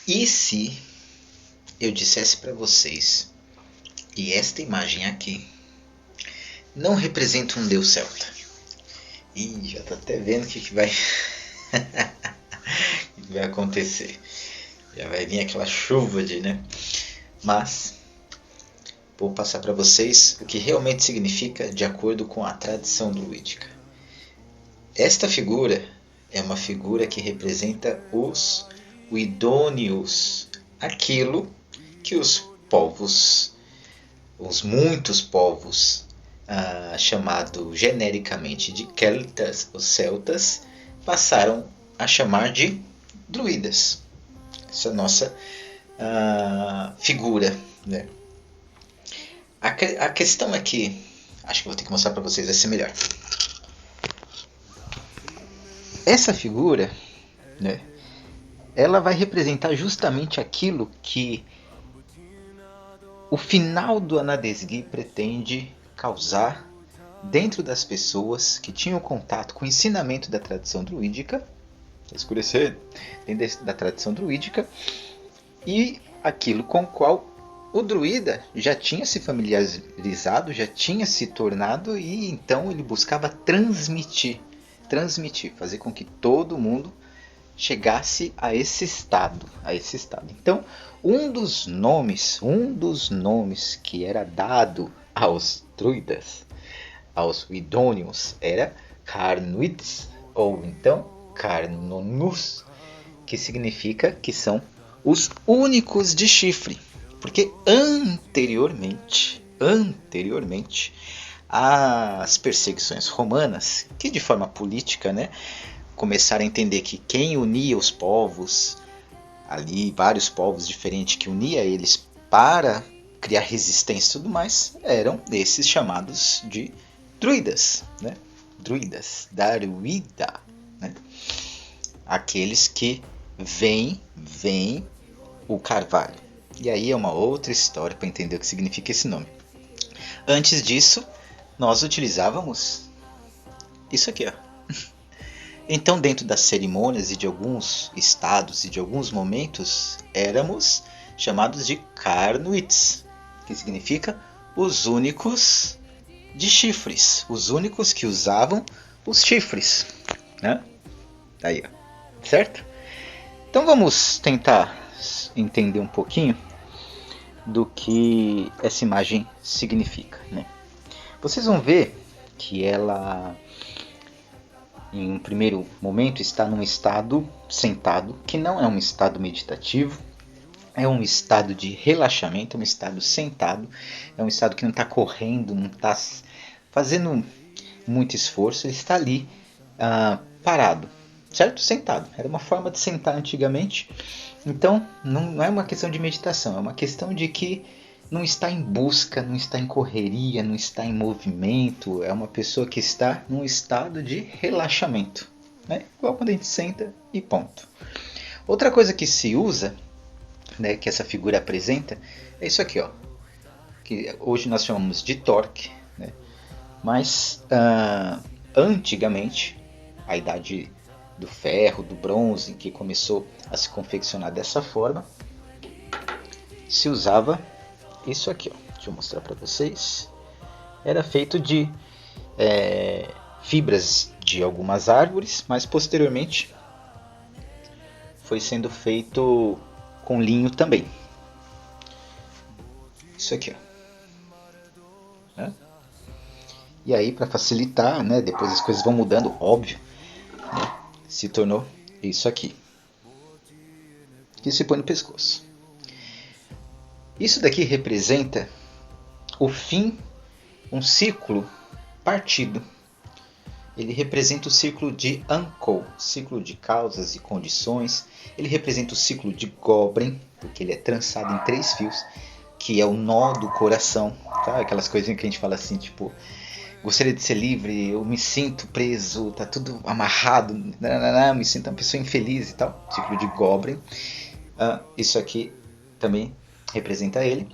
E se eu dissesse para vocês que esta imagem aqui não representa um deus celta? Ih, já tô até vendo o que vai, que vai acontecer. Já vai vir aquela chuva de, né? Mas vou passar para vocês o que realmente significa de acordo com a tradição druídica. Esta figura é uma figura que representa os Widonius, aquilo que os povos, os muitos povos, chamado genericamente de celtas ou celtas, passaram a chamar de druidas. Essa é a nossa figura, né? A questão é que, acho que vou ter que mostrar para vocês, vai ser melhor. Essa figura, né, ela vai representar justamente aquilo que o final do Anadesgi pretende causar dentro das pessoas que tinham contato com o ensinamento da tradição druídica, escurecer dentro da tradição druídica, e aquilo com o qual o druida já tinha se familiarizado, já tinha se tornado, e então ele buscava transmitir, fazer com que todo mundo chegasse a esse estado, Então, um dos nomes que era dado aos druidas, aos Widonius, era Carnuits, ou então Carnonus, que significa que são os únicos de chifre. Porque anteriormente, as perseguições romanas, que de forma política, né, começaram a entender que quem unia os povos, ali vários povos diferentes que unia eles para criar resistência e tudo mais, eram esses chamados de druidas, né? Druidas, Daruida, né? Aqueles que veem o carvalho. E aí é uma outra história para entender o que significa esse nome. Antes disso, nós utilizávamos isso aqui, ó. Então, dentro das cerimônias e de alguns estados e de alguns momentos, éramos chamados de Carnuits, que significa os únicos de chifres, os únicos que usavam os chifres, né? Aí, ó. Certo? Então vamos tentar entender um pouquinho do que essa imagem significa, né? Vocês vão ver que ela, em um primeiro momento, está num estado sentado, que não é um estado meditativo, é um estado de relaxamento, é um estado sentado, é um estado que não está correndo, não está fazendo muito esforço, ele está ali parado, certo? Sentado. Era uma forma de sentar antigamente. Então, não é uma questão de meditação, é uma questão de que não está em busca, não está em correria, não está em movimento. É uma pessoa que está num estado de relaxamento, né? Igual quando a gente senta e ponto. Outra coisa que se usa, né, que essa figura apresenta, é isso aqui, ó, que hoje nós chamamos de torque, né? Mas antigamente, a idade do ferro, do bronze, que começou a se confeccionar dessa forma, se usava isso aqui, ó. Deixa eu mostrar para vocês. Era feito de fibras de algumas árvores, mas posteriormente foi sendo feito com linho também. Isso aqui, ó. E aí, para facilitar, né, depois as coisas vão mudando, óbvio, né, se tornou isso aqui, que se põe no pescoço. Isso daqui representa o fim, um ciclo partido. Ele representa o ciclo de Ankou, ciclo de causas e condições. Ele representa o ciclo de Gobren, porque ele é trançado em 3 fios, que é o nó do coração, tá? Aquelas coisinhas que a gente fala assim, tipo, gostaria de ser livre, eu me sinto preso, tá tudo amarrado, me sinto uma pessoa infeliz e tal. Ciclo de Gobren. Isso aqui também representa ele.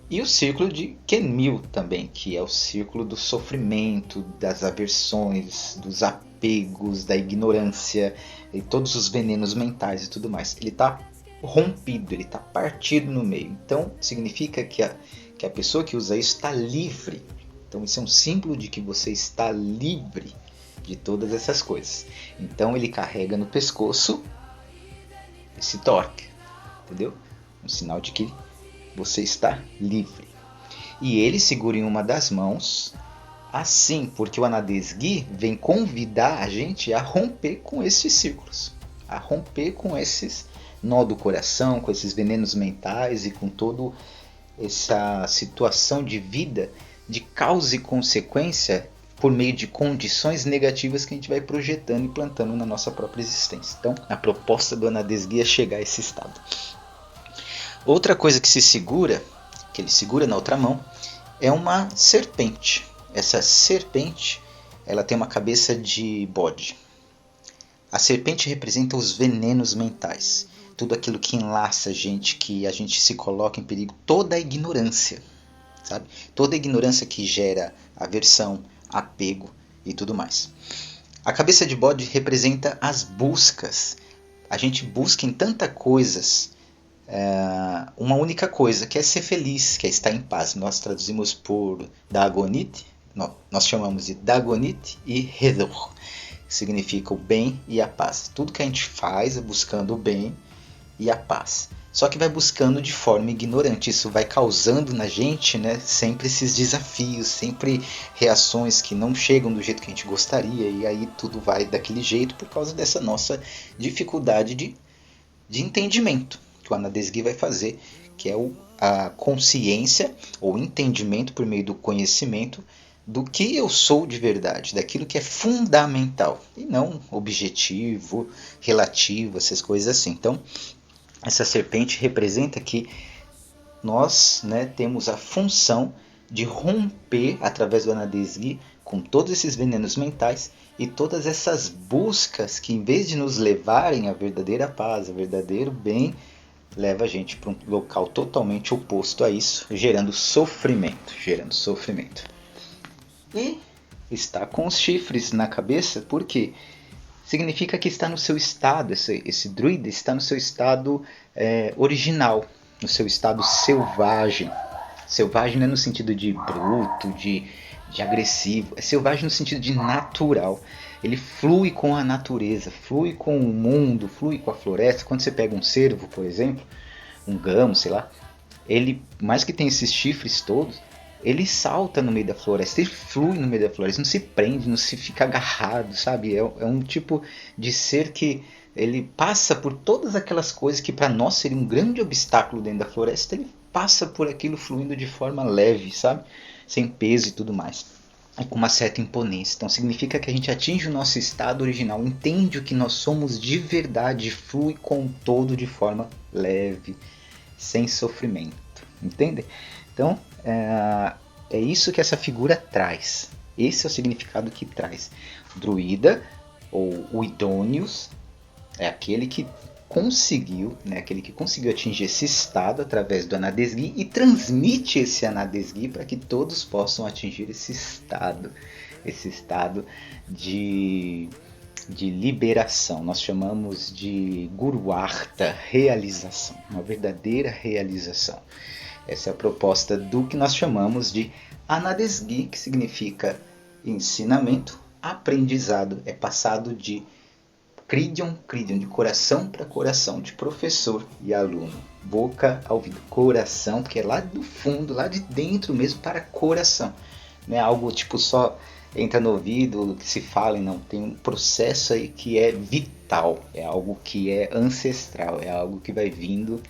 E o círculo de Kenmil também, que é o círculo do sofrimento, das aversões, dos apegos, da ignorância e todos os venenos mentais e tudo mais. Ele está rompido, ele está partido no meio. Então significa que a pessoa que usa isso está livre. Então isso é um símbolo de que você está livre de todas essas coisas. Então ele carrega no pescoço esse torque, entendeu? Um sinal de que você está livre. E ele segura em uma das mãos, assim, porque o Anadesgi vem convidar a gente a romper com esses círculos, a romper com esses nó do coração, com esses venenos mentais e com toda essa situação de vida de causa e consequência por meio de condições negativas que a gente vai projetando e plantando na nossa própria existência. Então, a proposta do Anadesgi é chegar a esse estado. Outra coisa que se segura, que ele segura na outra mão, é uma serpente. Essa serpente, ela tem uma cabeça de bode. A serpente representa os venenos mentais. Tudo aquilo que enlaça a gente, que a gente se coloca em perigo. Toda a ignorância, sabe? Toda a ignorância que gera aversão, apego e tudo mais. A cabeça de bode representa as buscas. A gente busca em tantas coisas uma única coisa, que é ser feliz, que é estar em paz. Nós traduzimos por Dagonit, nós chamamos de Dagonit e Redor, que significa o bem e a paz. Tudo que a gente faz é buscando o bem e a paz. Só que vai buscando de forma ignorante. Isso vai causando na gente, né, sempre esses desafios, sempre reações que não chegam do jeito que a gente gostaria. E aí tudo vai daquele jeito por causa dessa nossa dificuldade de entendimento. Que o Anadesgi vai fazer, que é a consciência ou entendimento por meio do conhecimento do que eu sou de verdade, daquilo que é fundamental e não objetivo, relativo, essas coisas assim. Então, essa serpente representa que nós, né, temos a função de romper através do Anadesgi com todos esses venenos mentais e todas essas buscas que, em vez de nos levarem à verdadeira paz, ao verdadeiro bem, leva a gente para um local totalmente oposto a isso, gerando sofrimento. E está com os chifres na cabeça, porque significa que está no seu estado, esse druida está no seu estado original, no seu estado selvagem. Selvagem não é no sentido de bruto, de agressivo, é selvagem no sentido de natural. Ele flui com a natureza, flui com o mundo, flui com a floresta. Quando você pega um cervo, por exemplo, um gamo, sei lá, ele, mais que tenha esses chifres todos, ele salta no meio da floresta, ele flui no meio da floresta, não se prende, não se fica agarrado, sabe? É um tipo de ser que ele passa por todas aquelas coisas que para nós seria um grande obstáculo dentro da floresta, ele passa por aquilo fluindo de forma leve, sabe? Sem peso e tudo mais. E com uma certa imponência. Então significa que a gente atinge o nosso estado original, entende o que nós somos de verdade, flui com o todo de forma leve, sem sofrimento. Entende? Então é isso que essa figura traz. Esse é o significado que traz. O druida, ou o Idôneos, é aquele que conseguiu, né, aquele que conseguiu atingir esse estado através do Anadesgi e transmite esse Anadesgi para que todos possam atingir esse estado de liberação. Nós chamamos de Guruarta, realização, uma verdadeira realização. Essa é a proposta do que nós chamamos de Anadesgi, que significa ensinamento, aprendizado, é passado de Cridion, de coração para coração, de professor e aluno, boca ao ouvido, coração, porque é lá do fundo, lá de dentro mesmo, para coração. Não é algo tipo só entra no ouvido, que se fala, e não, tem um processo aí que é vital, é algo que é ancestral, é algo que vai vindo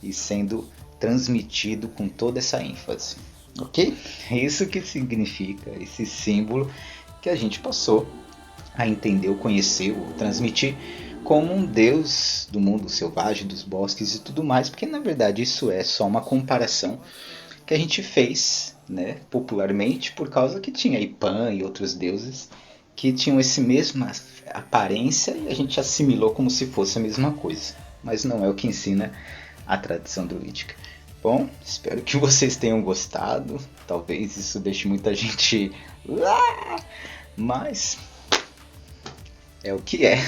e sendo transmitido com toda essa ênfase, ok? É isso que significa esse símbolo que a gente passou a entender, ou conhecer, ou transmitir como um deus do mundo selvagem, dos bosques e tudo mais, porque na verdade isso é só uma comparação que a gente fez, né, popularmente, por causa que tinha Ipan e outros deuses que tinham essa mesma aparência e a gente assimilou como se fosse a mesma coisa, mas não é o que ensina a tradição druídica. Bom, espero que vocês tenham gostado, talvez isso deixe muita gente mas é o que é.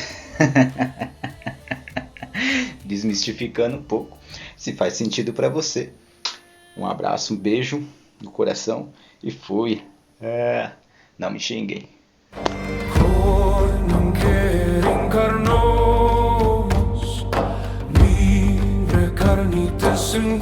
desmistificando um pouco. Se faz sentido para você. Um abraço, um beijo no coração e fui. Não me xinguem. Encarnou-nos, mira carnitas en